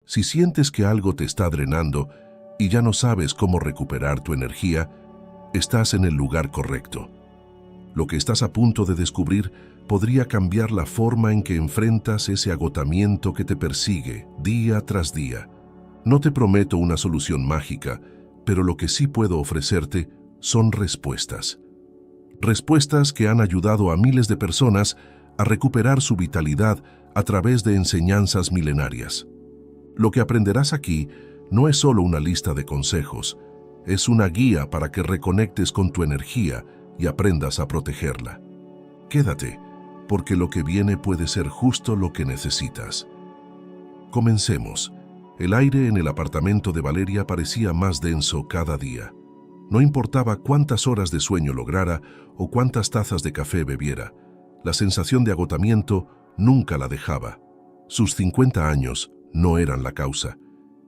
Si sientes que algo te está drenando y ya no sabes cómo recuperar tu energía, estás en el lugar correcto. Lo que estás a punto de descubrir podría cambiar la forma en que enfrentas ese agotamiento que te persigue día tras día. No te prometo una solución mágica, pero lo que sí puedo ofrecerte son respuestas. Respuestas que han ayudado a miles de personas a recuperar su vitalidad a través de enseñanzas milenarias. Lo que aprenderás aquí no es solo una lista de consejos, es una guía para que reconectes con tu energía y aprendas a protegerla. Quédate, porque lo que viene puede ser justo lo que necesitas. Comencemos. El aire en el apartamento de Valeria parecía más denso cada día. No importaba cuántas horas de sueño lograra o cuántas tazas de café bebiera, la sensación de agotamiento nunca la dejaba. Sus 50 años no eran la causa.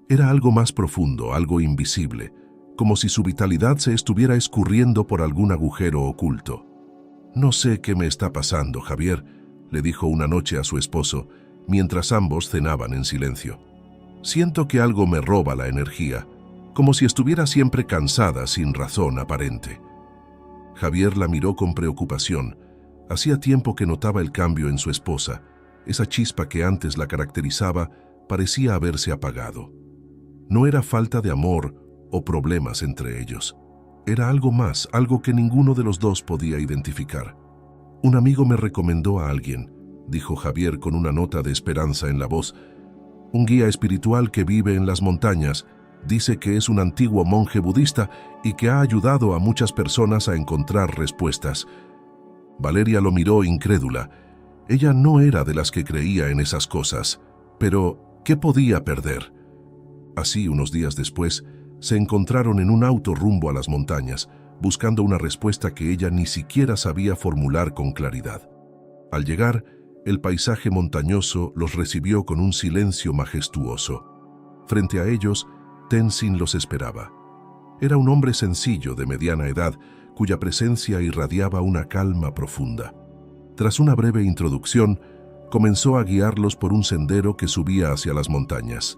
Era algo más profundo, algo invisible, como si su vitalidad se estuviera escurriendo por algún agujero oculto. «No sé qué me está pasando, Javier», le dijo una noche a su esposo, mientras ambos cenaban en silencio. «Siento que algo me roba la energía, como si estuviera siempre cansada sin razón aparente». Javier la miró con preocupación. Hacía tiempo que notaba el cambio en su esposa. Esa chispa que antes la caracterizaba parecía haberse apagado. No era falta de amor o problemas entre ellos. Era algo más, algo que ninguno de los dos podía identificar. «Un amigo me recomendó a alguien», dijo Javier con una nota de esperanza en la voz. «Un guía espiritual que vive en las montañas. Dice que es un antiguo monje budista y que ha ayudado a muchas personas a encontrar respuestas». Valeria lo miró incrédula. Ella no era de las que creía en esas cosas. Pero, ¿qué podía perder? Así, unos días después, se encontraron en un auto rumbo a las montañas, buscando una respuesta que ella ni siquiera sabía formular con claridad. Al llegar, el paisaje montañoso los recibió con un silencio majestuoso. Frente a ellos, Tenzin los esperaba. Era un hombre sencillo de mediana edad, cuya presencia irradiaba una calma profunda. Tras una breve introducción, comenzó a guiarlos por un sendero que subía hacia las montañas.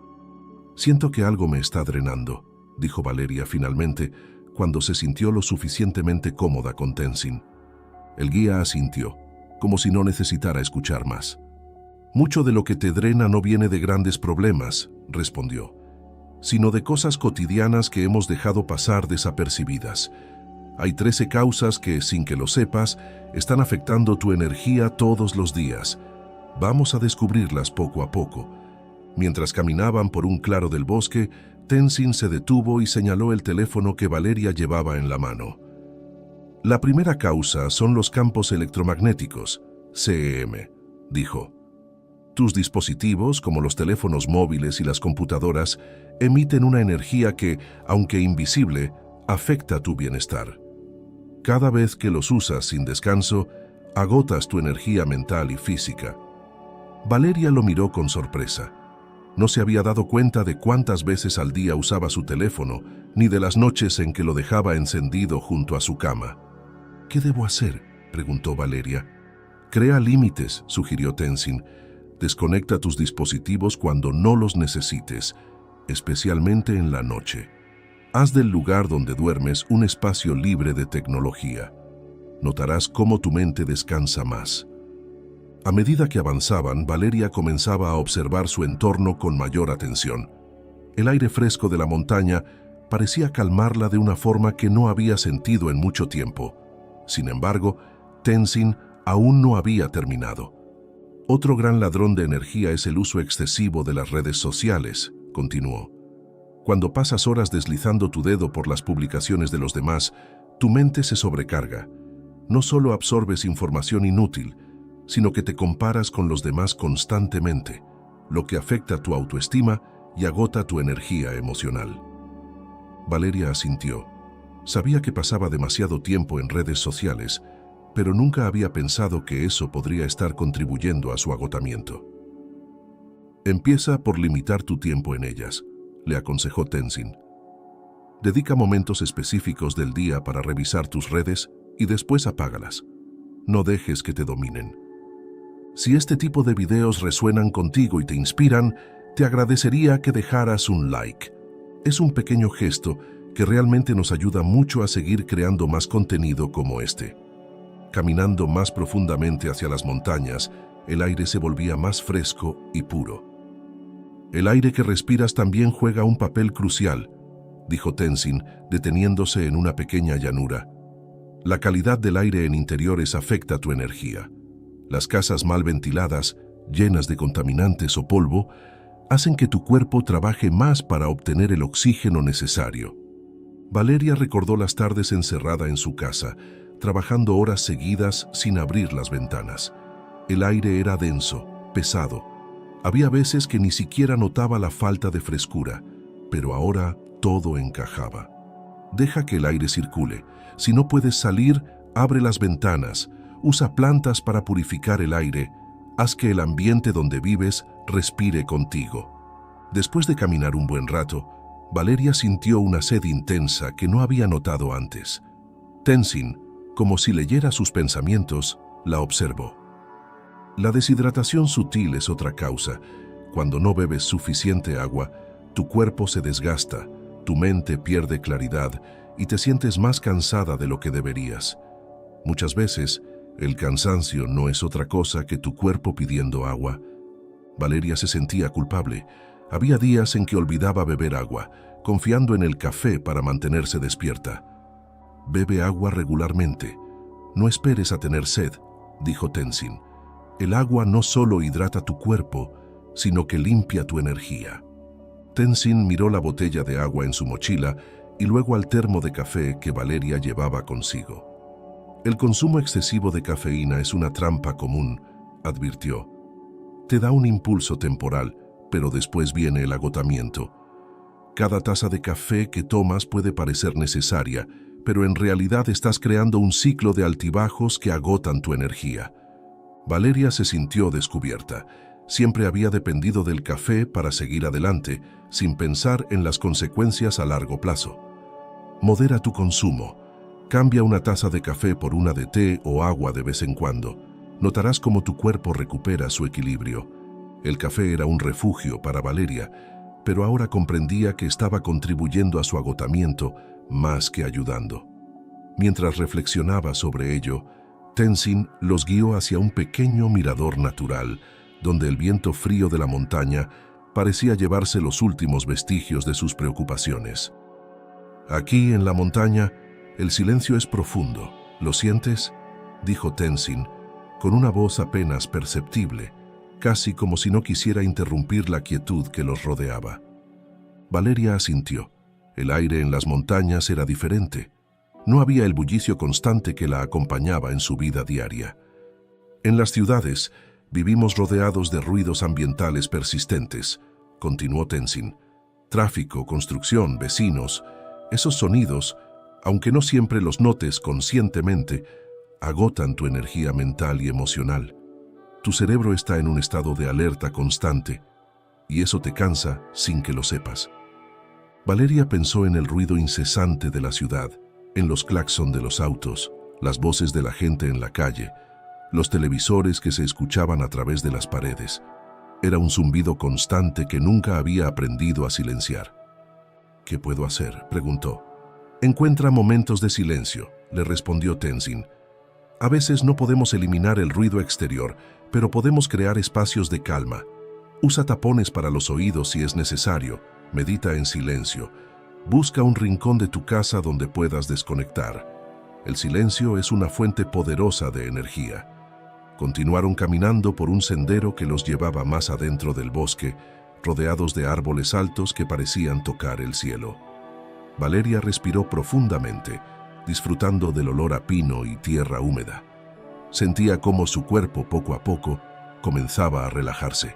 «Siento que algo me está drenando», dijo Valeria finalmente, cuando se sintió lo suficientemente cómoda con Tenzin. El guía asintió, como si no necesitara escuchar más. «Mucho de lo que te drena no viene de grandes problemas», respondió, «sino de cosas cotidianas que hemos dejado pasar desapercibidas. Hay 13 causas que, sin que lo sepas, están afectando tu energía todos los días. Vamos a descubrirlas poco a poco». Mientras caminaban por un claro del bosque, Tenzin se detuvo y señaló el teléfono que Valeria llevaba en la mano. «La primera causa son los campos electromagnéticos, CEM», dijo. «Tus dispositivos, como los teléfonos móviles y las computadoras, emiten una energía que, aunque invisible, afecta tu bienestar. Cada vez que los usas sin descanso, agotas tu energía mental y física». Valeria lo miró con sorpresa. No se había dado cuenta de cuántas veces al día usaba su teléfono, ni de las noches en que lo dejaba encendido junto a su cama. «¿Qué debo hacer?», preguntó Valeria. «Crea límites», sugirió Tenzin. «Desconecta tus dispositivos cuando no los necesites, especialmente en la noche. Haz del lugar donde duermes un espacio libre de tecnología. Notarás cómo tu mente descansa más». A medida que avanzaban, Valeria comenzaba a observar su entorno con mayor atención. El aire fresco de la montaña parecía calmarla de una forma que no había sentido en mucho tiempo. Sin embargo, Tenzin aún no había terminado. «Otro gran ladrón de energía es el uso excesivo de las redes sociales», continuó. «Cuando pasas horas deslizando tu dedo por las publicaciones de los demás, tu mente se sobrecarga. No solo absorbes información inútil, sino que te comparas con los demás constantemente, lo que afecta tu autoestima y agota tu energía emocional». Valeria asintió. Sabía que pasaba demasiado tiempo en redes sociales, pero nunca había pensado que eso podría estar contribuyendo a su agotamiento. «Empieza por limitar tu tiempo en ellas», le aconsejó Tenzin. «Dedica momentos específicos del día para revisar tus redes y después apágalas. No dejes que te dominen. Si este tipo de videos resuenan contigo y te inspiran, Te agradecería que dejaras un like. Es un pequeño gesto que realmente nos ayuda mucho a seguir creando más contenido como este. Caminando más profundamente hacia las montañas, el aire se volvía más fresco y puro. El aire que respiras también juega un papel crucial, dijo Tenzin, deteniéndose en una pequeña llanura. La calidad del aire en interiores afecta tu energía. Las casas mal ventiladas, llenas de contaminantes o polvo, hacen que tu cuerpo trabaje más para obtener el oxígeno necesario. Valeria recordó las tardes encerrada en su casa, trabajando horas seguidas sin abrir las ventanas. El aire era denso, pesado. Había veces que ni siquiera notaba la falta de frescura, pero ahora todo encajaba. Deja que el aire circule. Si no puedes salir, abre las ventanas, usa plantas para purificar el aire, haz que el ambiente donde vives respire contigo. Después de caminar un buen rato, Valeria sintió una sed intensa que no había notado antes. Tenzin, como si leyera sus pensamientos, la observó. La deshidratación sutil es otra causa. Cuando no bebes suficiente agua, tu cuerpo se desgasta, tu mente pierde claridad y te sientes más cansada de lo que deberías. Muchas veces, el cansancio no es otra cosa que tu cuerpo pidiendo agua. Valeria se sentía culpable. Había días en que olvidaba beber agua, confiando en el café para mantenerse despierta. Bebe agua regularmente. No esperes a tener sed, dijo Tenzin. El agua no solo hidrata tu cuerpo, sino que limpia tu energía. Tenzin miró la botella de agua en su mochila y luego al termo de café que Valeria llevaba consigo. El consumo excesivo de cafeína es una trampa común, advirtió. Te da un impulso temporal, pero después viene el agotamiento. Cada taza de café que tomas puede parecer necesaria, pero en realidad estás creando un ciclo de altibajos que agotan tu energía. Valeria se sintió descubierta. Siempre había dependido del café para seguir adelante, sin pensar en las consecuencias a largo plazo. Modera tu consumo. Cambia una taza de café por una de té o agua de vez en cuando. Notarás cómo tu cuerpo recupera su equilibrio. El café era un refugio para Valeria, pero ahora comprendía que estaba contribuyendo a su agotamiento más que ayudando. Mientras reflexionaba sobre ello, Tenzin los guió hacia un pequeño mirador natural, donde el viento frío de la montaña parecía llevarse los últimos vestigios de sus preocupaciones. Aquí, en la montaña, el silencio es profundo. ¿Lo sientes?, dijo Tenzin, con una voz apenas perceptible, casi como si no quisiera interrumpir la quietud que los rodeaba. Valeria asintió. El aire en las montañas era diferente. No había el bullicio constante que la acompañaba en su vida diaria. En las ciudades, vivimos rodeados de ruidos ambientales persistentes, continuó Tenzin. Tráfico, construcción, vecinos, esos sonidos, aunque no siempre los notes conscientemente, agotan tu energía mental y emocional. Tu cerebro está en un estado de alerta constante, y eso te cansa sin que lo sepas. Valeria pensó en el ruido incesante de la ciudad, en los claxon de los autos, las voces de la gente en la calle, los televisores que se escuchaban a través de las paredes. Era un zumbido constante que nunca había aprendido a silenciar. ¿Qué puedo hacer?, preguntó. Encuentra momentos de silencio, le respondió Tenzin. A veces no podemos eliminar el ruido exterior, pero podemos crear espacios de calma. Usa tapones para los oídos si es necesario, medita en silencio. Busca un rincón de tu casa donde puedas desconectar. El silencio es una fuente poderosa de energía. Continuaron caminando por un sendero que los llevaba más adentro del bosque, rodeados de árboles altos que parecían tocar el cielo. Valeria respiró profundamente, disfrutando del olor a pino y tierra húmeda. Sentía cómo su cuerpo, poco a poco, comenzaba a relajarse.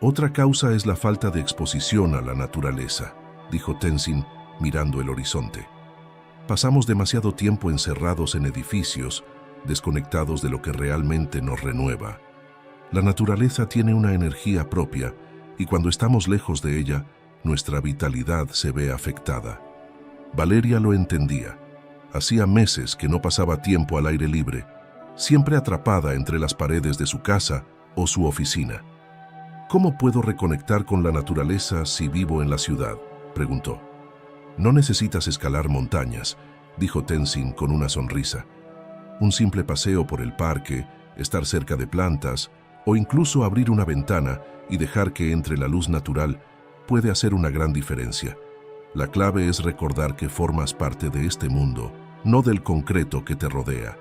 Otra causa es la falta de exposición a la naturaleza, dijo Tenzin, mirando el horizonte. Pasamos demasiado tiempo encerrados en edificios, desconectados de lo que realmente nos renueva. La naturaleza tiene una energía propia, y cuando estamos lejos de ella, nuestra vitalidad se ve afectada. Valeria lo entendía. Hacía meses que no pasaba tiempo al aire libre, siempre atrapada entre las paredes de su casa o su oficina. ¿Cómo puedo reconectar con la naturaleza si vivo en la ciudad?, preguntó. No necesitas escalar montañas, dijo Tenzin con una sonrisa. Un simple paseo por el parque, estar cerca de plantas o incluso abrir una ventana y dejar que entre la luz natural puede hacer una gran diferencia. La clave es recordar que formas parte de este mundo, no del concreto que te rodea.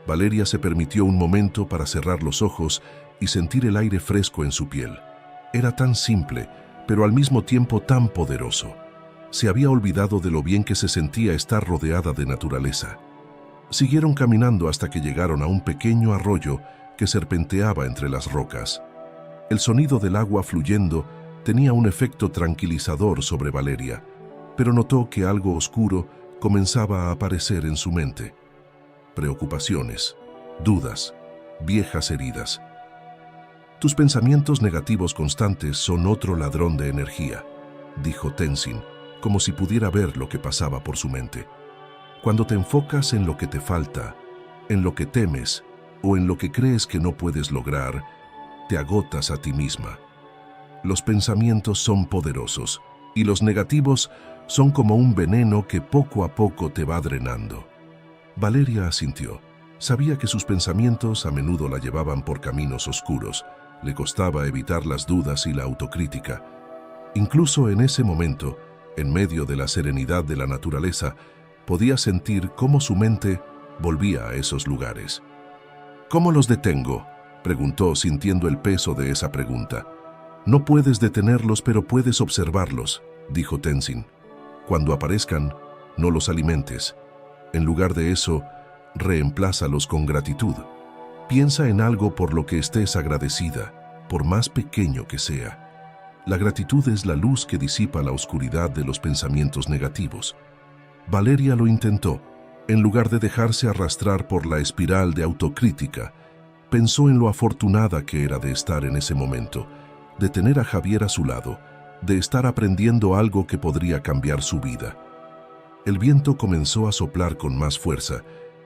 Valeria se permitió un momento para cerrar los ojos y sentir el aire fresco en su piel. Era tan simple, pero al mismo tiempo tan poderoso. Se había olvidado de lo bien que se sentía estar rodeada de naturaleza. Siguieron caminando hasta que llegaron a un pequeño arroyo que serpenteaba entre las rocas. El sonido del agua fluyendo tenía un efecto tranquilizador sobre Valeria, pero notó que algo oscuro comenzaba a aparecer en su mente. Preocupaciones, dudas, viejas heridas. Tus pensamientos negativos constantes son otro ladrón de energía, dijo Tenzin, como si pudiera ver lo que pasaba por su mente. Cuando te enfocas en lo que te falta, en lo que temes o en lo que crees que no puedes lograr, te agotas a ti misma. Los pensamientos son poderosos y los negativos son como un veneno que poco a poco te va drenando. Valeria asintió. Sabía que sus pensamientos a menudo la llevaban por caminos oscuros. Le costaba evitar las dudas y la autocrítica. Incluso en ese momento, en medio de la serenidad de la naturaleza, podía sentir cómo su mente volvía a esos lugares. ¿Cómo los detengo?, preguntó, sintiendo el peso de esa pregunta. No puedes detenerlos, pero puedes observarlos, dijo Tenzin. Cuando aparezcan, no los alimentes. En lugar de eso, reemplázalos con gratitud. Piensa en algo por lo que estés agradecida, por más pequeño que sea. La gratitud es la luz que disipa la oscuridad de los pensamientos negativos. Valeria lo intentó. En lugar de dejarse arrastrar por la espiral de autocrítica, pensó en lo afortunada que era de estar en ese momento, de tener a Javier a su lado, de estar aprendiendo algo que podría cambiar su vida. El viento comenzó a soplar con más fuerza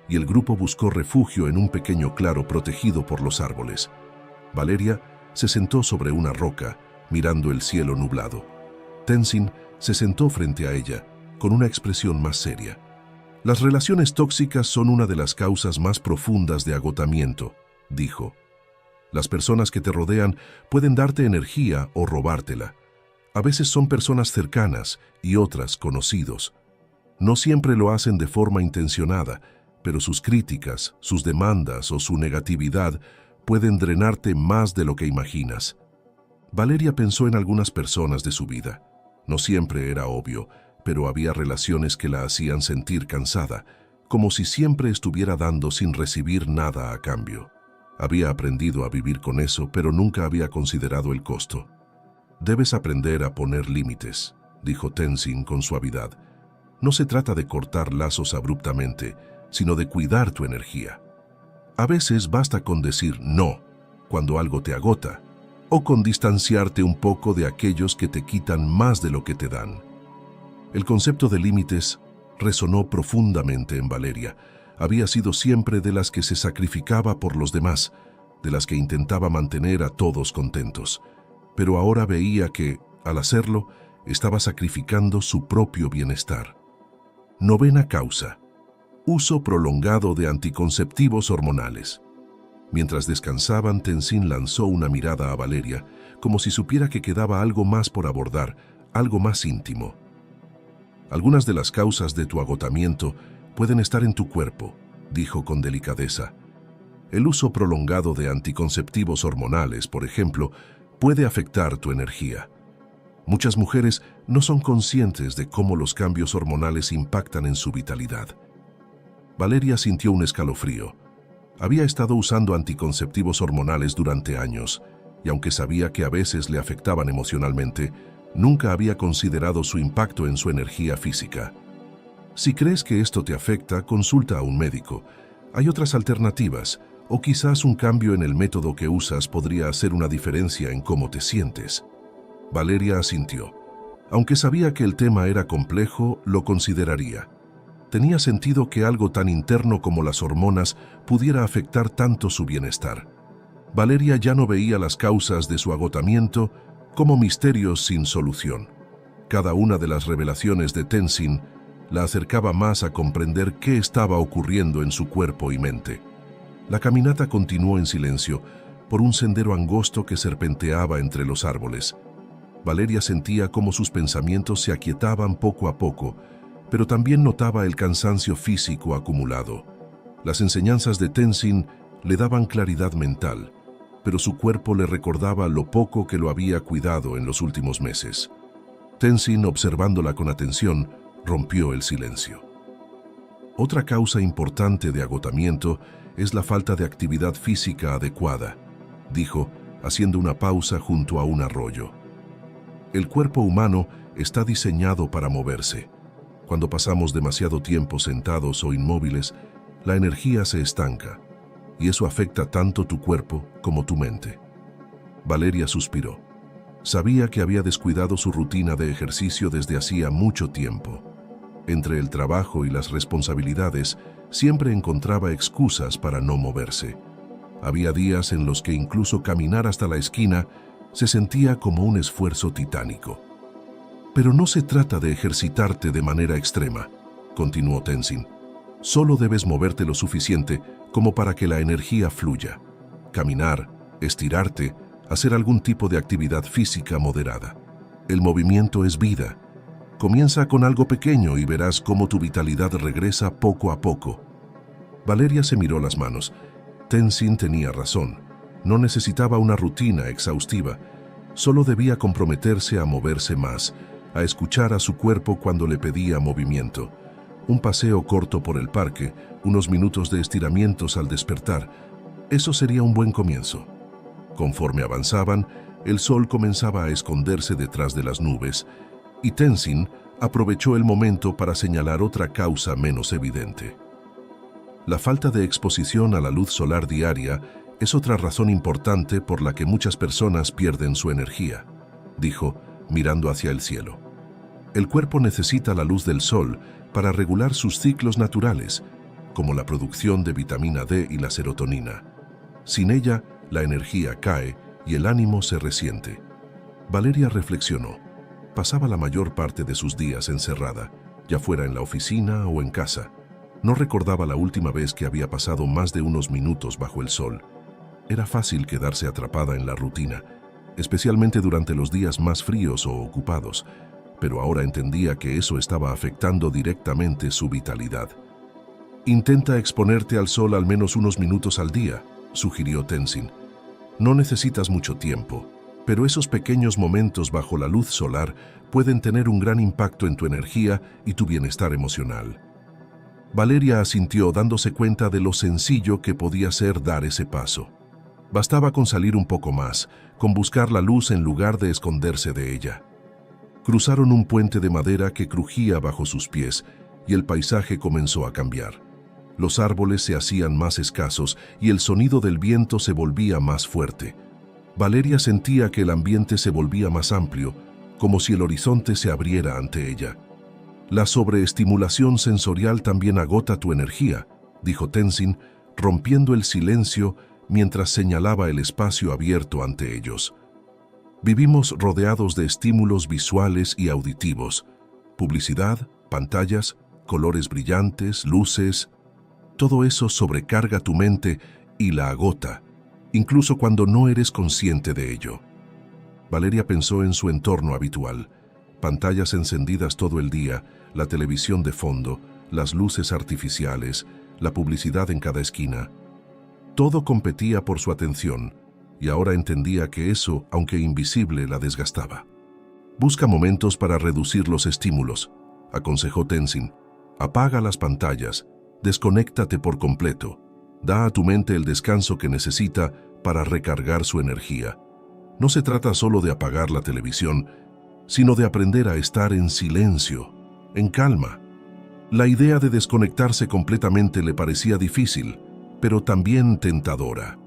y el grupo buscó refugio en un pequeño claro protegido por los árboles. Valeria se sentó sobre una roca, mirando el cielo nublado. Tenzin se sentó frente a ella, con una expresión más seria. Las relaciones tóxicas son una de las causas más profundas de agotamiento, dijo. Las personas que te rodean pueden darte energía o robártela. A veces son personas cercanas y otras conocidos. No siempre lo hacen de forma intencionada, pero sus críticas, sus demandas o su negatividad pueden drenarte más de lo que imaginas. Valeria pensó en algunas personas de su vida. No siempre era obvio, pero había relaciones que la hacían sentir cansada, como si siempre estuviera dando sin recibir nada a cambio. Había aprendido a vivir con eso, pero nunca había considerado el costo. Debes aprender a poner límites, dijo Tenzin con suavidad. No se trata de cortar lazos abruptamente, sino de cuidar tu energía. A veces basta con decir no cuando algo te agota, o con distanciarte un poco de aquellos que te quitan más de lo que te dan. El concepto de límites resonó profundamente en Valeria. Había sido siempre de las que se sacrificaba por los demás, de las que intentaba mantener a todos contentos. Pero ahora veía que, al hacerlo, estaba sacrificando su propio bienestar. Novena causa: uso prolongado de anticonceptivos hormonales. Mientras descansaban, Tenzin lanzó una mirada a Valeria, como si supiera que quedaba algo más por abordar, algo más íntimo. Algunas de las causas de tu agotamiento pueden estar en tu cuerpo, dijo con delicadeza. El uso prolongado de anticonceptivos hormonales, por ejemplo, puede afectar tu energía. Muchas mujeres no son conscientes de cómo los cambios hormonales impactan en su vitalidad. Valeria sintió un escalofrío. Había estado usando anticonceptivos hormonales durante años, y aunque sabía que a veces le afectaban emocionalmente, nunca había considerado su impacto en su energía física. Si crees que esto te afecta, consulta a un médico. Hay otras alternativas, o quizás un cambio en el método que usas podría hacer una diferencia en cómo te sientes. Valeria asintió. Aunque sabía que el tema era complejo, lo consideraría. Tenía sentido que algo tan interno como las hormonas pudiera afectar tanto su bienestar. Valeria ya no veía las causas de su agotamiento como misterios sin solución. Cada una de las revelaciones de Tenzin la acercaba más a comprender qué estaba ocurriendo en su cuerpo y mente. La caminata continuó en silencio por un sendero angosto que serpenteaba entre los árboles. Valeria sentía cómo sus pensamientos se aquietaban poco a poco, pero también notaba el cansancio físico acumulado. Las enseñanzas de Tenzin le daban claridad mental, pero su cuerpo le recordaba lo poco que lo había cuidado en los últimos meses. Tenzin, observándola con atención, rompió el silencio. Otra causa importante de agotamiento es la falta de actividad física adecuada, dijo, haciendo una pausa junto a un arroyo. El cuerpo humano está diseñado para moverse. Cuando pasamos demasiado tiempo sentados o inmóviles, la energía se estanca, y eso afecta tanto tu cuerpo como tu mente. Valeria suspiró. Sabía que había descuidado su rutina de ejercicio desde hacía mucho tiempo. Entre el trabajo y las responsabilidades, siempre encontraba excusas para no moverse. Había días en los que incluso caminar hasta la esquina se sentía como un esfuerzo titánico. Pero no se trata de ejercitarte de manera extrema, continuó Tenzin. Solo debes moverte lo suficiente como para que la energía fluya. Caminar, estirarte, hacer algún tipo de actividad física moderada. El movimiento es vida. Comienza con algo pequeño y verás cómo tu vitalidad regresa poco a poco. Valeria se miró las manos. Tenzin tenía razón. No necesitaba una rutina exhaustiva. Solo debía comprometerse a moverse más, a escuchar a su cuerpo cuando le pedía movimiento. Un paseo corto por el parque, unos minutos de estiramientos al despertar. Eso sería un buen comienzo. Conforme avanzaban, el sol comenzaba a esconderse detrás de las nubes, y Tenzin aprovechó el momento para señalar otra causa menos evidente. La falta de exposición a la luz solar diaria es otra razón importante por la que muchas personas pierden su energía, dijo, mirando hacia el cielo. El cuerpo necesita la luz del sol para regular sus ciclos naturales, como la producción de vitamina D y la serotonina. Sin ella, la energía cae y el ánimo se resiente. Valeria reflexionó. Pasaba la mayor parte de sus días encerrada, ya fuera en la oficina o en casa. No recordaba la última vez que había pasado más de unos minutos bajo el sol. Era fácil quedarse atrapada en la rutina, especialmente durante los días más fríos o ocupados, pero ahora entendía que eso estaba afectando directamente su vitalidad. Intenta exponerte al sol al menos unos minutos al día, sugirió Tenzin. No necesitas mucho tiempo, pero esos pequeños momentos bajo la luz solar pueden tener un gran impacto en tu energía y tu bienestar emocional. Valeria asintió, dándose cuenta de lo sencillo que podía ser dar ese paso. Bastaba con salir un poco más, con buscar la luz en lugar de esconderse de ella. Cruzaron un puente de madera que crujía bajo sus pies y el paisaje comenzó a cambiar. Los árboles se hacían más escasos y el sonido del viento se volvía más fuerte. Valeria sentía que el ambiente se volvía más amplio, como si el horizonte se abriera ante ella. La sobreestimulación sensorial también agota tu energía, dijo Tenzin, rompiendo el silencio mientras señalaba el espacio abierto ante ellos. Vivimos rodeados de estímulos visuales y auditivos, publicidad, pantallas, colores brillantes, luces. Todo eso sobrecarga tu mente y la agota, incluso cuando no eres consciente de ello. Valeria pensó en su entorno habitual. Pantallas encendidas todo el día, la televisión de fondo, las luces artificiales, la publicidad en cada esquina. Todo competía por su atención, y ahora entendía que eso, aunque invisible, la desgastaba. Busca momentos para reducir los estímulos, aconsejó Tenzin. Apaga las pantallas, desconéctate por completo. Da a tu mente el descanso que necesita para recargar su energía. No se trata solo de apagar la televisión, sino de aprender a estar en silencio, en calma. La idea de desconectarse completamente le parecía difícil, pero también tentadora.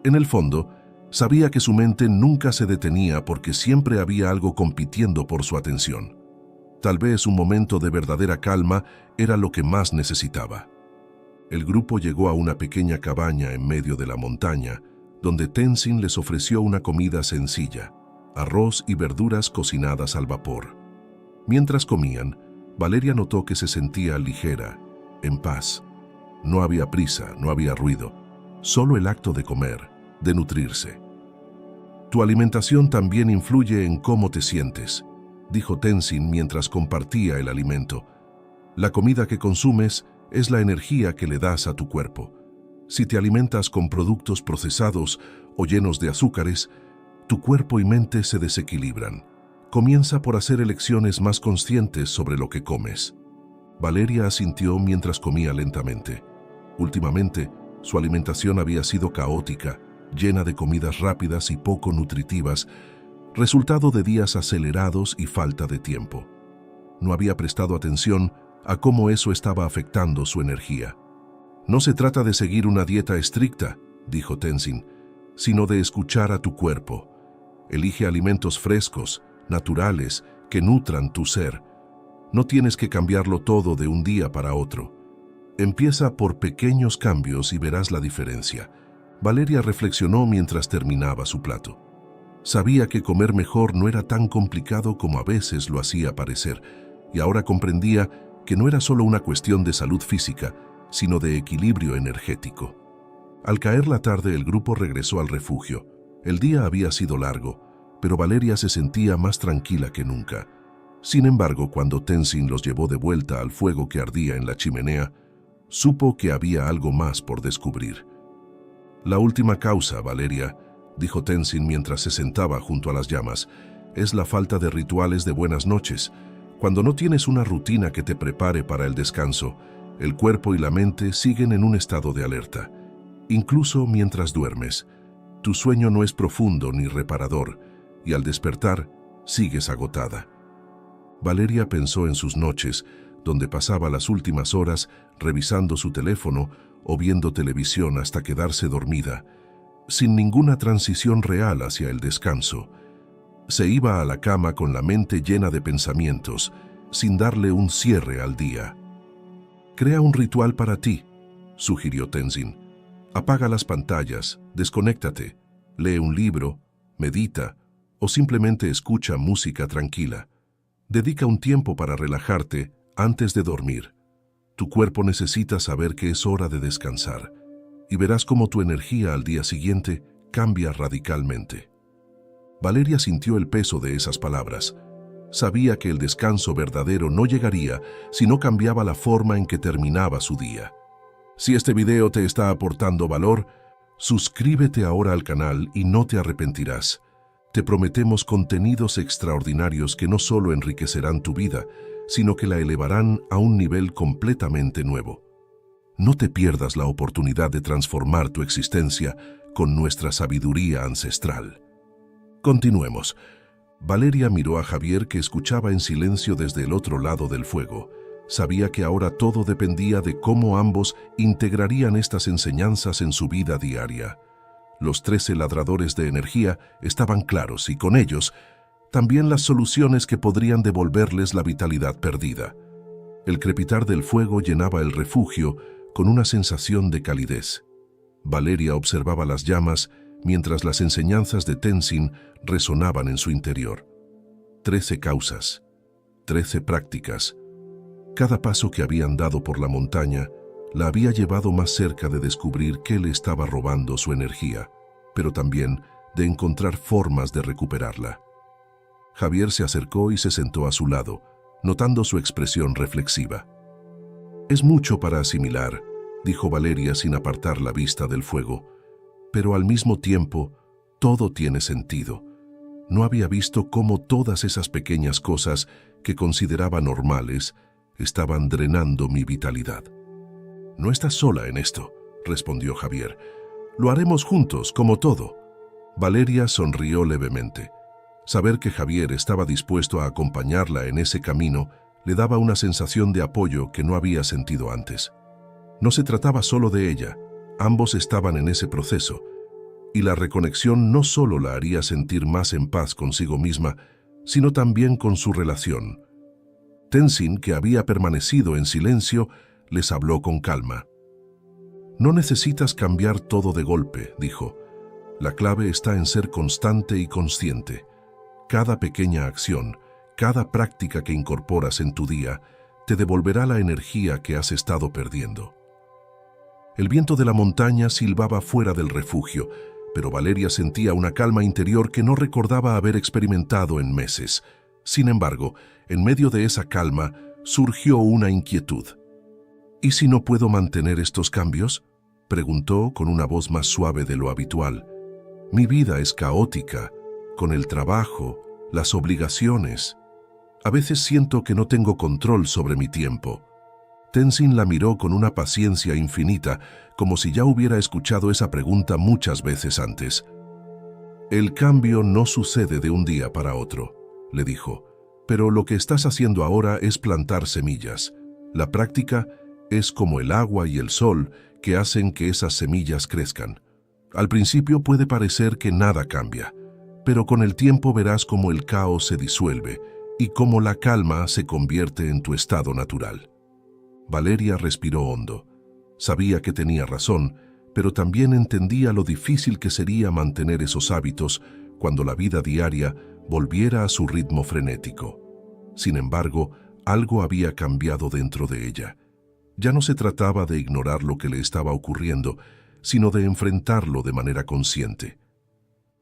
En el fondo, sabía que su mente nunca se detenía porque siempre había algo compitiendo por su atención. Tal vez un momento de verdadera calma era lo que más necesitaba. El grupo llegó a una pequeña cabaña en medio de la montaña, donde Tenzin les ofreció una comida sencilla, arroz y verduras cocinadas al vapor. Mientras comían, Valeria notó que se sentía ligera, en paz. No había prisa, no había ruido, solo el acto de comer, de nutrirse. Tu alimentación también influye en cómo te sientes, dijo Tenzin mientras compartía el alimento. La comida que consumes es la energía que le das a tu cuerpo. Si te alimentas con productos procesados o llenos de azúcares, tu cuerpo y mente se desequilibran. Comienza por hacer elecciones más conscientes sobre lo que comes. Valeria asintió mientras comía lentamente. Últimamente, su alimentación había sido caótica, llena de comidas rápidas y poco nutritivas, resultado de días acelerados y falta de tiempo. No había prestado atención a cómo eso estaba afectando su energía. No se trata de seguir una dieta estricta, dijo Tenzin, sino de escuchar a tu cuerpo. Elige alimentos frescos, naturales, que nutran tu ser. No tienes que cambiarlo todo de un día para otro. Empieza por pequeños cambios y verás la diferencia. Valeria reflexionó mientras terminaba su plato. Sabía que comer mejor no era tan complicado como a veces lo hacía parecer, y ahora comprendía que no era solo una cuestión de salud física, sino de equilibrio energético. Al caer la tarde, el grupo regresó al refugio. El día había sido largo, pero Valeria se sentía más tranquila que nunca. Sin embargo, cuando Tenzin los llevó de vuelta al fuego que ardía en la chimenea, supo que había algo más por descubrir. La última causa, Valeria, dijo Tenzin mientras se sentaba junto a las llamas, es la falta de rituales de buenas noches. Cuando no tienes una rutina que te prepare para el descanso, el cuerpo y la mente siguen en un estado de alerta. Incluso mientras duermes, tu sueño no es profundo ni reparador, y al despertar, sigues agotada. Valeria pensó en sus noches, donde pasaba las últimas horas revisando su teléfono o viendo televisión hasta quedarse dormida, sin ninguna transición real hacia el descanso. Se iba a la cama con la mente llena de pensamientos, sin darle un cierre al día. Crea un ritual para ti, sugirió Tenzin. Apaga las pantallas, desconéctate, lee un libro, medita o simplemente escucha música tranquila. Dedica un tiempo para relajarte antes de dormir. Tu cuerpo necesita saber que es hora de descansar y verás cómo tu energía al día siguiente cambia radicalmente. Valeria sintió el peso de esas palabras. Sabía que el descanso verdadero no llegaría si no cambiaba la forma en que terminaba su día. Si este video te está aportando valor, suscríbete ahora al canal y no te arrepentirás. Te prometemos contenidos extraordinarios que no solo enriquecerán tu vida, sino que la elevarán a un nivel completamente nuevo. No te pierdas la oportunidad de transformar tu existencia con nuestra sabiduría ancestral. Continuemos. Valeria miró a Javier, que escuchaba en silencio desde el otro lado del fuego. Sabía que ahora todo dependía de cómo ambos integrarían estas enseñanzas en su vida diaria. Los 13 ladradores de energía estaban claros y con ellos también las soluciones que podrían devolverles la vitalidad perdida. El crepitar del fuego llenaba el refugio con una sensación de calidez. Valeria observaba las llamas mientras las enseñanzas de Tenzin resonaban en su interior. 13 causas, 13 prácticas. Cada paso que habían dado por la montaña la había llevado más cerca de descubrir qué le estaba robando su energía, pero también de encontrar formas de recuperarla. Javier se acercó y se sentó a su lado, notando su expresión reflexiva. «Es mucho para asimilar», dijo Valeria sin apartar la vista del fuego, «pero al mismo tiempo, todo tiene sentido. No había visto cómo todas esas pequeñas cosas que consideraba normales estaban drenando mi vitalidad». «No estás sola en esto», respondió Javier. «Lo haremos juntos, como todo». Valeria sonrió levemente. Saber que Javier estaba dispuesto a acompañarla en ese camino le daba una sensación de apoyo que no había sentido antes. No se trataba solo de ella, ambos estaban en ese proceso, y la reconexión no solo la haría sentir más en paz consigo misma, sino también con su relación. Tenzin, que había permanecido en silencio, les habló con calma. «No necesitas cambiar todo de golpe», dijo. La clave está en ser constante y consciente. Cada pequeña acción, cada práctica que incorporas en tu día, te devolverá la energía que has estado perdiendo. El viento de la montaña silbaba fuera del refugio, pero Valeria sentía una calma interior que no recordaba haber experimentado en meses. Sin embargo, en medio de esa calma, surgió una inquietud. ¿Y si no puedo mantener estos cambios?, preguntó con una voz más suave de lo habitual. Mi vida es caótica, con el trabajo, las obligaciones. A veces siento que no tengo control sobre mi tiempo. Tenzin la miró con una paciencia infinita, como si ya hubiera escuchado esa pregunta muchas veces antes. El cambio no sucede de un día para otro, le dijo, pero lo que estás haciendo ahora es plantar semillas. La práctica es como el agua y el sol que hacen que esas semillas crezcan. Al principio puede parecer que nada cambia, pero con el tiempo verás cómo el caos se disuelve y cómo la calma se convierte en tu estado natural. Valeria respiró hondo. Sabía que tenía razón, pero también entendía lo difícil que sería mantener esos hábitos cuando la vida diaria volviera a su ritmo frenético. Sin embargo, algo había cambiado dentro de ella. Ya no se trataba de ignorar lo que le estaba ocurriendo, sino de enfrentarlo de manera consciente.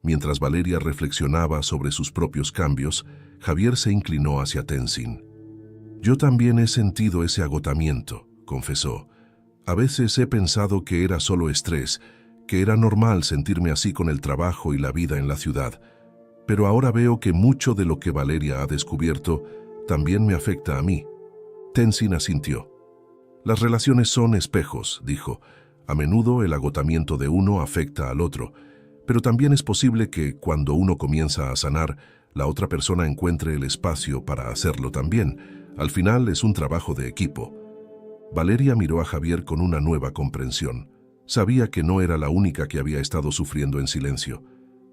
Mientras Valeria reflexionaba sobre sus propios cambios, Javier se inclinó hacia Tenzin. Yo también he sentido ese agotamiento, confesó. A veces he pensado que era solo estrés, que era normal sentirme así con el trabajo y la vida en la ciudad. Pero ahora veo que mucho de lo que Valeria ha descubierto también me afecta a mí. Tenzin asintió. Las relaciones son espejos, dijo. A menudo el agotamiento de uno afecta al otro, pero también es posible que, cuando uno comienza a sanar, la otra persona encuentre el espacio para hacerlo también. Al final es un trabajo de equipo. Valeria miró a Javier con una nueva comprensión. Sabía que no era la única que había estado sufriendo en silencio.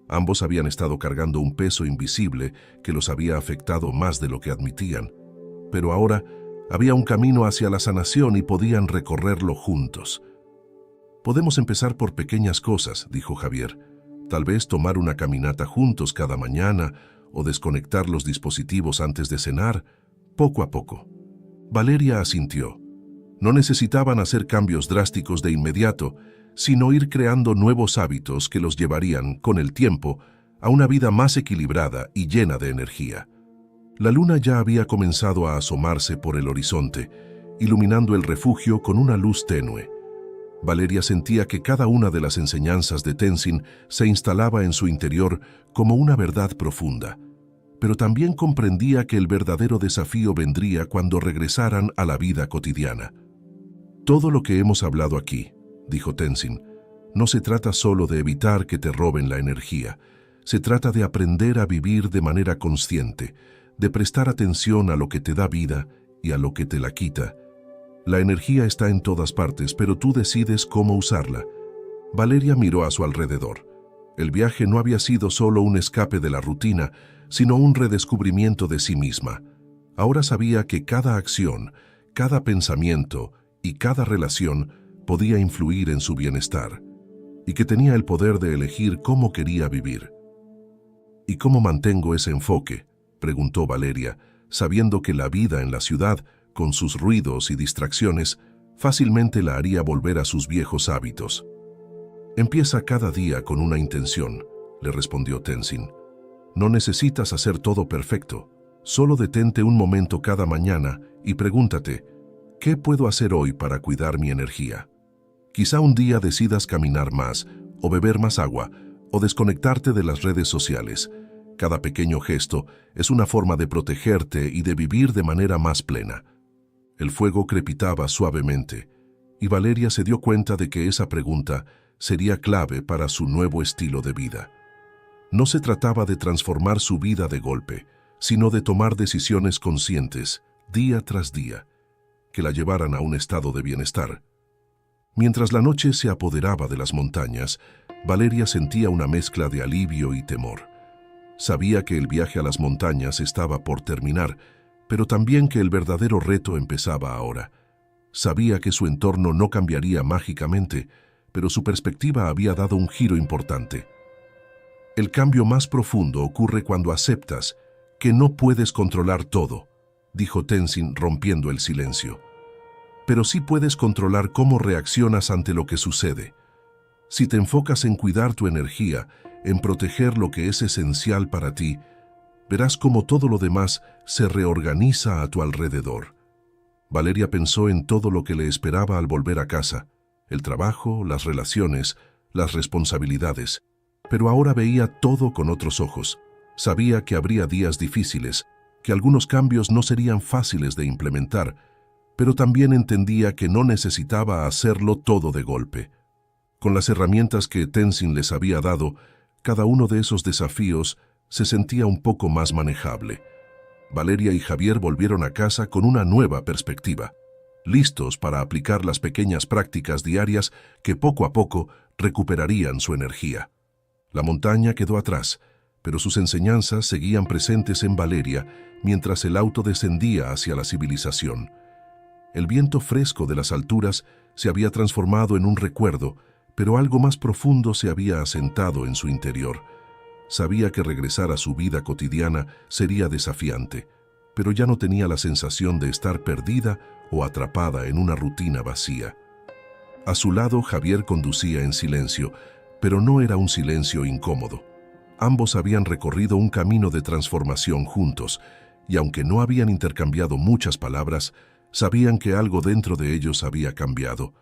Ambos habían estado cargando un peso invisible que los había afectado más de lo que admitían. Pero ahora había un camino hacia la sanación y podían recorrerlo juntos. Podemos empezar por pequeñas cosas, dijo Javier. Tal vez tomar una caminata juntos cada mañana o desconectar los dispositivos antes de cenar, poco a poco. Valeria asintió. No necesitaban hacer cambios drásticos de inmediato, sino ir creando nuevos hábitos que los llevarían, con el tiempo, a una vida más equilibrada y llena de energía. La luna ya había comenzado a asomarse por el horizonte, iluminando el refugio con una luz tenue. Valeria sentía que cada una de las enseñanzas de Tenzin se instalaba en su interior como una verdad profunda, pero también comprendía que el verdadero desafío vendría cuando regresaran a la vida cotidiana. Todo lo que hemos hablado aquí, dijo Tenzin, no se trata solo de evitar que te roben la energía, se trata de aprender a vivir de manera consciente, de prestar atención a lo que te da vida y a lo que te la quita. La energía está en todas partes, pero tú decides cómo usarla. Valeria miró a su alrededor. El viaje no había sido solo un escape de la rutina, sino un redescubrimiento de sí misma. Ahora sabía que cada acción, cada pensamiento y cada relación podía influir en su bienestar, y que tenía el poder de elegir cómo quería vivir. ¿Y cómo mantengo ese enfoque?, preguntó Valeria, sabiendo que la vida en la ciudad, con sus ruidos y distracciones, fácilmente la haría volver a sus viejos hábitos. Empieza cada día con una intención, le respondió Tenzin. No necesitas hacer todo perfecto, solo detente un momento cada mañana y pregúntate, ¿qué puedo hacer hoy para cuidar mi energía? Quizá un día decidas caminar más, o beber más agua, o desconectarte de las redes sociales. Cada pequeño gesto es una forma de protegerte y de vivir de manera más plena. El fuego crepitaba suavemente, y Valeria se dio cuenta de que esa pregunta sería clave para su nuevo estilo de vida. No se trataba de transformar su vida de golpe, sino de tomar decisiones conscientes, día tras día, que la llevaran a un estado de bienestar. Mientras la noche se apoderaba de las montañas, Valeria sentía una mezcla de alivio y temor. Sabía que el viaje a las montañas estaba por terminar, pero también que el verdadero reto empezaba ahora. Sabía que su entorno no cambiaría mágicamente, pero su perspectiva había dado un giro importante. El cambio más profundo ocurre cuando aceptas que no puedes controlar todo, dijo Tenzin rompiendo el silencio. Pero sí puedes controlar cómo reaccionas ante lo que sucede. Si te enfocas en cuidar tu energía, en proteger lo que es esencial para ti, verás cómo todo lo demás se reorganiza a tu alrededor. Valeria pensó en todo lo que le esperaba al volver a casa, el trabajo, las relaciones, las responsabilidades, pero ahora veía todo con otros ojos. Sabía que habría días difíciles, que algunos cambios no serían fáciles de implementar, pero también entendía que no necesitaba hacerlo todo de golpe. Con las herramientas que Tenzin les había dado, cada uno de esos desafíos se sentía un poco más manejable. Valeria y Javier volvieron a casa con una nueva perspectiva, listos para aplicar las pequeñas prácticas diarias que poco a poco recuperarían su energía. La montaña quedó atrás, pero sus enseñanzas seguían presentes en Valeria mientras el auto descendía hacia la civilización. El viento fresco de las alturas se había transformado en un recuerdo, pero algo más profundo se había asentado en su interior. Sabía que regresar a su vida cotidiana sería desafiante, pero ya no tenía la sensación de estar perdida o atrapada en una rutina vacía. A su lado, Javier conducía en silencio, pero no era un silencio incómodo. Ambos habían recorrido un camino de transformación juntos, y aunque no habían intercambiado muchas palabras, sabían que algo dentro de ellos había cambiado.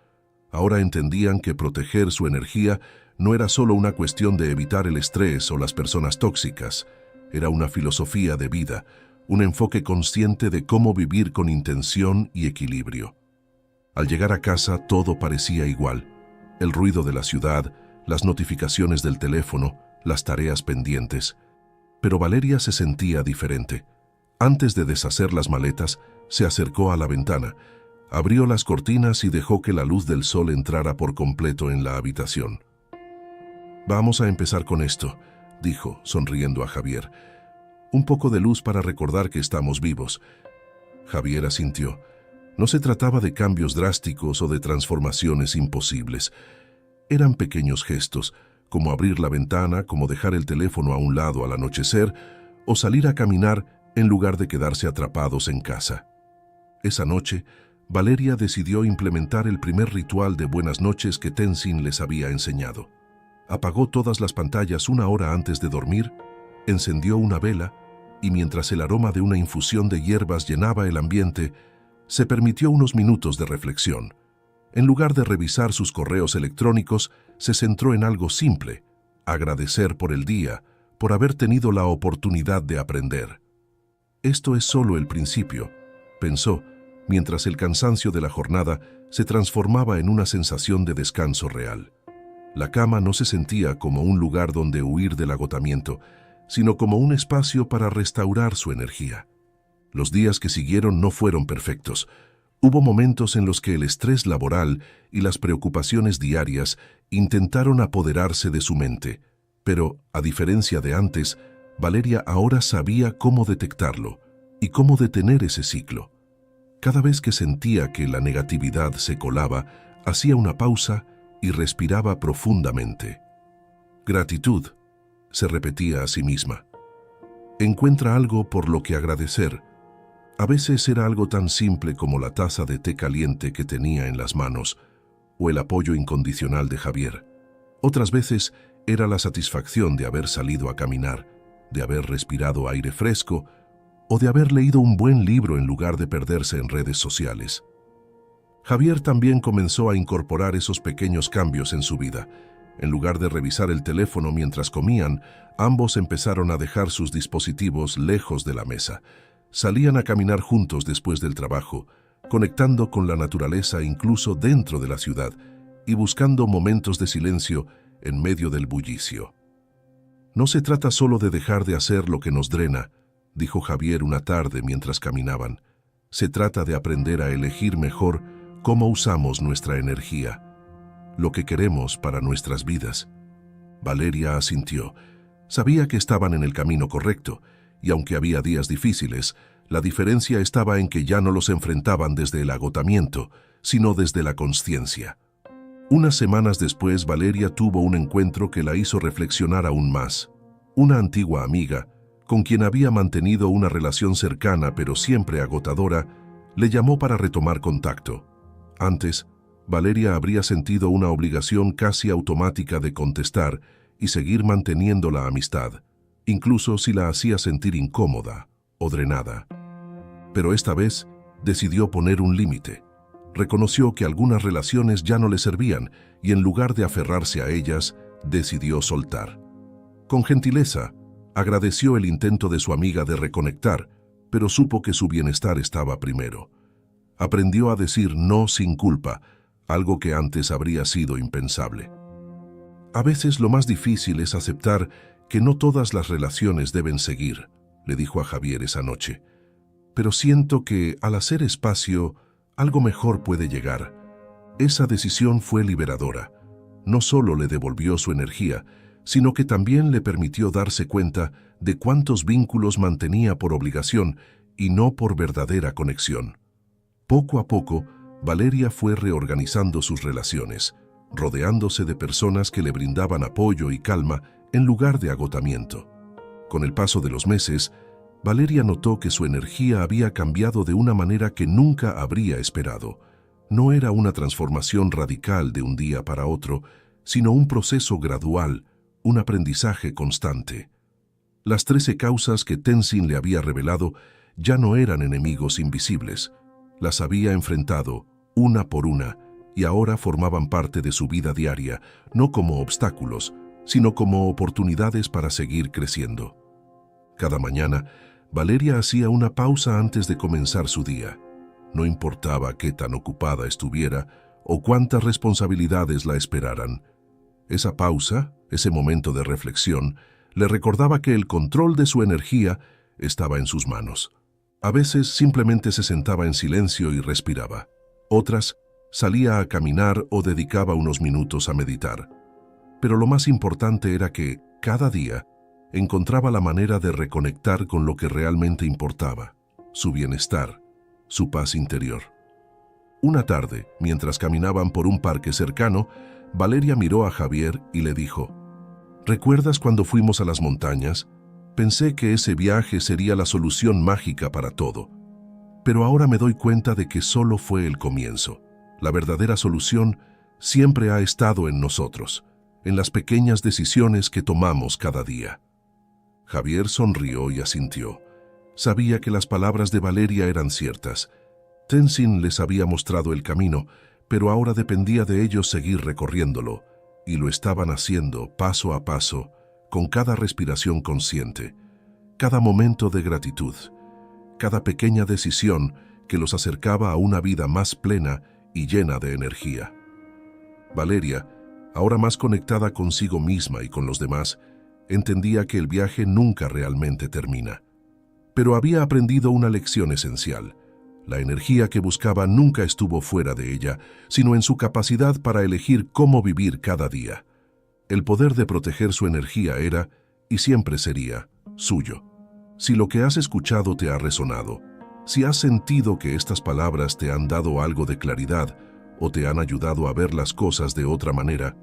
Ahora entendían que proteger su energía no era solo una cuestión de evitar el estrés o las personas tóxicas, era una filosofía de vida, un enfoque consciente de cómo vivir con intención y equilibrio. Al llegar a casa todo parecía igual, el ruido de la ciudad, las notificaciones del teléfono, las tareas pendientes. Pero Valeria se sentía diferente. Antes de deshacer las maletas, se acercó a la ventana, abrió las cortinas y dejó que la luz del sol entrara por completo en la habitación. «Vamos a empezar con esto», dijo, sonriendo a Javier. «Un poco de luz para recordar que estamos vivos». Javier asintió. No se trataba de cambios drásticos o de transformaciones imposibles. Eran pequeños gestos, como abrir la ventana, como dejar el teléfono a un lado al anochecer, o salir a caminar en lugar de quedarse atrapados en casa. Esa noche, Valeria decidió implementar el primer ritual de buenas noches que Tenzin les había enseñado. Apagó todas las pantallas una hora antes de dormir, encendió una vela y mientras el aroma de una infusión de hierbas llenaba el ambiente, se permitió unos minutos de reflexión. En lugar de revisar sus correos electrónicos, se centró en algo simple: agradecer por el día, por haber tenido la oportunidad de aprender. Esto es solo el principio, pensó, mientras el cansancio de la jornada se transformaba en una sensación de descanso real. La cama no se sentía como un lugar donde huir del agotamiento, sino como un espacio para restaurar su energía. Los días que siguieron no fueron perfectos. Hubo momentos en los que el estrés laboral y las preocupaciones diarias intentaron apoderarse de su mente, pero, a diferencia de antes, Valeria ahora sabía cómo detectarlo y cómo detener ese ciclo. Cada vez que sentía que la negatividad se colaba, hacía una pausa y respiraba profundamente. Gratitud, se repetía a sí misma. Encuentra algo por lo que agradecer. A veces era algo tan simple como la taza de té caliente que tenía en las manos, o el apoyo incondicional de Javier. Otras veces era la satisfacción de haber salido a caminar, de haber respirado aire fresco, o de haber leído un buen libro en lugar de perderse en redes sociales. Javier también comenzó a incorporar esos pequeños cambios en su vida. En lugar de revisar el teléfono mientras comían, ambos empezaron a dejar sus dispositivos lejos de la mesa. Salían a caminar juntos después del trabajo, conectando con la naturaleza incluso dentro de la ciudad y buscando momentos de silencio en medio del bullicio. «No se trata solo de dejar de hacer lo que nos drena», dijo Javier una tarde mientras caminaban. «Se trata de aprender a elegir mejor cómo usamos nuestra energía, lo que queremos para nuestras vidas». Valeria asintió. Sabía que estaban en el camino correcto, y aunque había días difíciles, la diferencia estaba en que ya no los enfrentaban desde el agotamiento, sino desde la consciencia. Unas semanas después, Valeria tuvo un encuentro que la hizo reflexionar aún más. Una antigua amiga, con quien había mantenido una relación cercana pero siempre agotadora, le llamó para retomar contacto. Antes, Valeria habría sentido una obligación casi automática de contestar y seguir manteniendo la amistad, incluso si la hacía sentir incómoda o drenada. Pero esta vez decidió poner un límite. Reconoció que algunas relaciones ya no le servían y en lugar de aferrarse a ellas, decidió soltar. Con gentileza, agradeció el intento de su amiga de reconectar, pero supo que su bienestar estaba primero. Aprendió a decir no sin culpa, algo que antes habría sido impensable. A veces lo más difícil es aceptar que no todas las relaciones deben seguir, le dijo a Javier esa noche. Pero siento que, al hacer espacio, algo mejor puede llegar. Esa decisión fue liberadora. No solo le devolvió su energía, sino que también le permitió darse cuenta de cuántos vínculos mantenía por obligación y no por verdadera conexión. Poco a poco, Valeria fue reorganizando sus relaciones, rodeándose de personas que le brindaban apoyo y calma en lugar de agotamiento. Con el paso de los meses, Valeria notó que su energía había cambiado de una manera que nunca habría esperado. No era una transformación radical de un día para otro, sino un proceso gradual, un aprendizaje constante. Las 13 causas que Tenzin le había revelado ya no eran enemigos invisibles. Las había enfrentado, una por una, y ahora formaban parte de su vida diaria, no como obstáculos, sino como oportunidades para seguir creciendo. Cada mañana, Valeria hacía una pausa antes de comenzar su día. No importaba qué tan ocupada estuviera o cuántas responsabilidades la esperaran. Esa pausa, ese momento de reflexión, le recordaba que el control de su energía estaba en sus manos. A veces simplemente se sentaba en silencio y respiraba. Otras, salía a caminar o dedicaba unos minutos a meditar. Pero lo más importante era que, cada día, encontraba la manera de reconectar con lo que realmente importaba, su bienestar, su paz interior. Una tarde, mientras caminaban por un parque cercano, Valeria miró a Javier y le dijo: ¿Recuerdas cuando fuimos a las montañas? Pensé que ese viaje sería la solución mágica para todo. Pero ahora me doy cuenta de que solo fue el comienzo. La verdadera solución siempre ha estado en nosotros, en las pequeñas decisiones que tomamos cada día. Javier sonrió y asintió. Sabía que las palabras de Valeria eran ciertas. Tenzin les había mostrado el camino, pero ahora dependía de ellos seguir recorriéndolo, y lo estaban haciendo paso a paso, con cada respiración consciente, cada momento de gratitud, cada pequeña decisión que los acercaba a una vida más plena y llena de energía. Valeria, ahora más conectada consigo misma y con los demás, entendía que el viaje nunca realmente termina. Pero había aprendido una lección esencial. La energía que buscaba nunca estuvo fuera de ella, sino en su capacidad para elegir cómo vivir cada día. El poder de proteger su energía era, y siempre sería, suyo. Si lo que has escuchado te ha resonado, si has sentido que estas palabras te han dado algo de claridad o te han ayudado a ver las cosas de otra manera,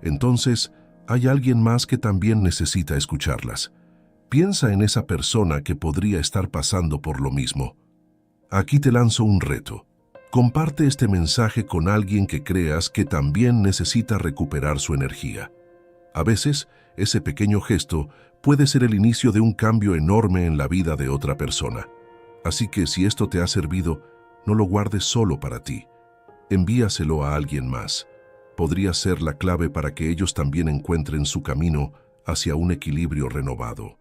entonces hay alguien más que también necesita escucharlas. Piensa en esa persona que podría estar pasando por lo mismo. Aquí te lanzo un reto. Comparte este mensaje con alguien que creas que también necesita recuperar su energía. A veces, ese pequeño gesto puede ser el inicio de un cambio enorme en la vida de otra persona. Así que si esto te ha servido, no lo guardes solo para ti. Envíaselo a alguien más. Podría ser la clave para que ellos también encuentren su camino hacia un equilibrio renovado.